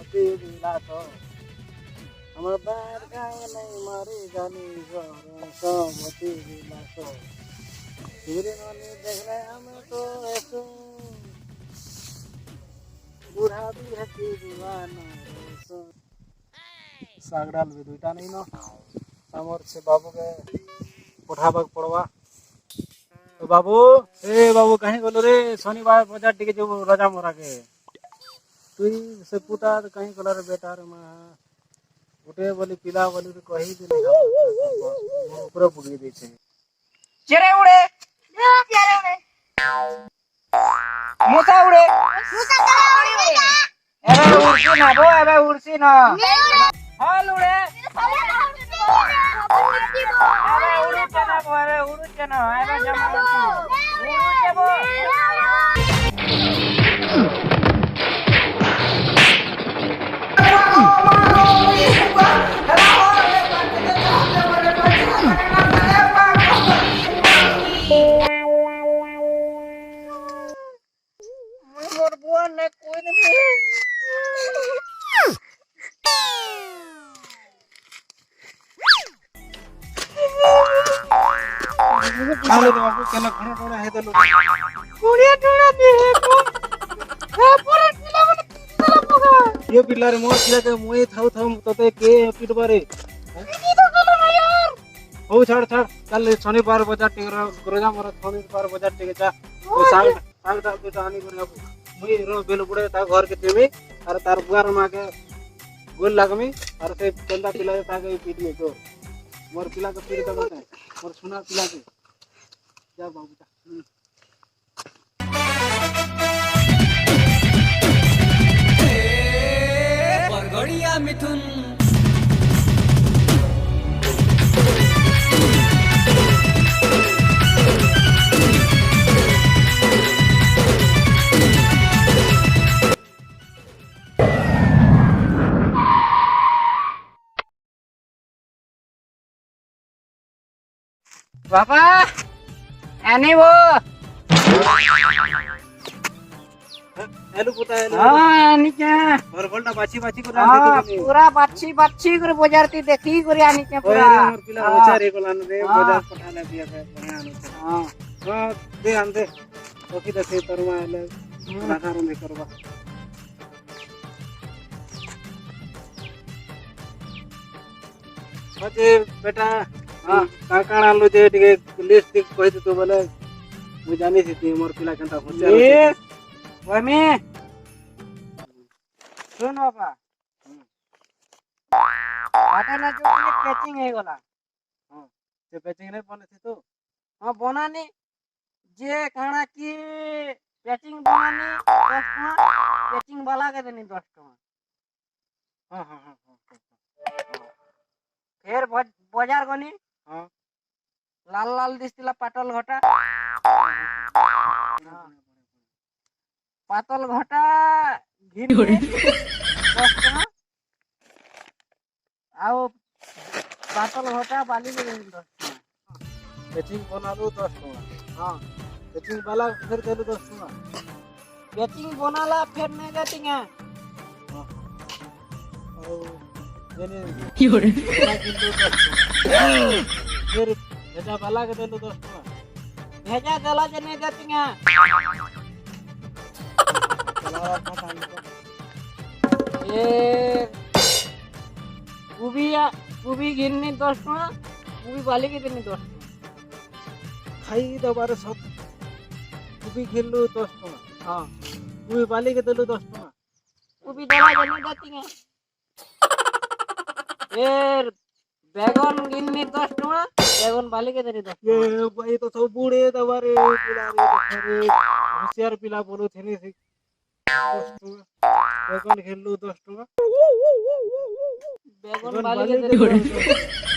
मोती বিলাস আমার বার গায়ে নাই মারি জানি মোতি বিলাস তুরে ননি দেখলে আমি তো এসো বুড়া भी हकी दीवाना सागडाल भी दुईटा नहीं न हमर से बाबू के उठाबक पड़वा तो बाबू ए बाबू कहीं गलो रे शनिवार बाजार टिके जो रजा मोरा के तुई से पुता कहीं गलो रे बेटा रे मां उठे बोली पिला बोली तो कही दिले ऊपर पुगी दी छे चेरे उड़े चेरे उड़े मोता उड़े मोता चेरे उड़े एबे उड़सी ना बो एबे उड़सी ना हाल उड़े एबे उड़ुचे ना बो एबे उड़ुचे ना एबे जमा उड़ुचे बो मोर बुआ ने कोई नहीं आले तो बाबू केना खणा टोड़ा है तो कुड़िया टोड़ा दे को ए पूरा पिला मन पिला पगा ये पिल्ला रे मोर पिला के मोए थाउ थाउ तते के पिटबा रे की तो कलो ना यार हो छाड़ छाड़ कल शनिवार बाजार टिके रजा मोरा शनिवार बाजार टिके जा ओ साग डाल के आनी करे बाबू मुई रो बेल बुड़े ता घर के देबे और तार बुआर मा के गोल लागमी और से चंदा पिला ता के पीट में तो मोर पिला के पीट दबा मोर सुना पिला के जा बाबू जा बरगड़िया मिथुन बाबा एनी वो हेलो पुता हेलो हां एनी के और बोलना बाची बाची को हां रांधे तो पूरा बाछी बाछी करे बाजारती देखी करे आनी के ओए पूरा मोर पिला बेचारे को लान रे बाजार पठाना दिया है बढ़िया आनो हां हां दे आन दे ओकी दसे तरुआ ले राखा रो नहीं करवा मजे बेटा हां काका आलो जे टिके लिस्ट टिक कहि दे तो बोले मु जानी थी मोर पिला केनता होचे ए वमे सुन बाबा आटा ना जो ने कैचिंग है गला हां से पैचिंग नहीं बने थी तो हां बनानी जे काना की कैचिंग बनानी 10 टका कैचिंग वाला के देनी 10 टका हां हां हां फिर बाजार गनी हां लाल लाल दिसतिला पाटल घटा पातल घटा घिन 10 टका आओ पातल घटा बाली के देनी 10 टका पैचिंग बना लो 10 टका हां पैचिंग वाला फिर दे लो 10 टका कैचिंग बनाला फिर नहीं देती है और देने योरे फिर भेजा वाला के दे लो 10 टका भेजा गला जे नहीं देती है चला पता नहीं ये कुबी गिननी 10 टका कुबी बाली के देनी 10 टका खाई दोबारा सब कुबी खेल लो 10 टका हां कुबी बाली के दे लो 10 टका कुबी गला जे नहीं देती है फिर बैगन गिननी 10 टका बैगन बाली के देनी 10 टका ये भाई तो सब बूढ़े दबारे पिला रे खरे होशियार पिला बोलो थे नहीं 10 टका बैगन खेल लो 10 टका बैगन बाली के देनी 10 टका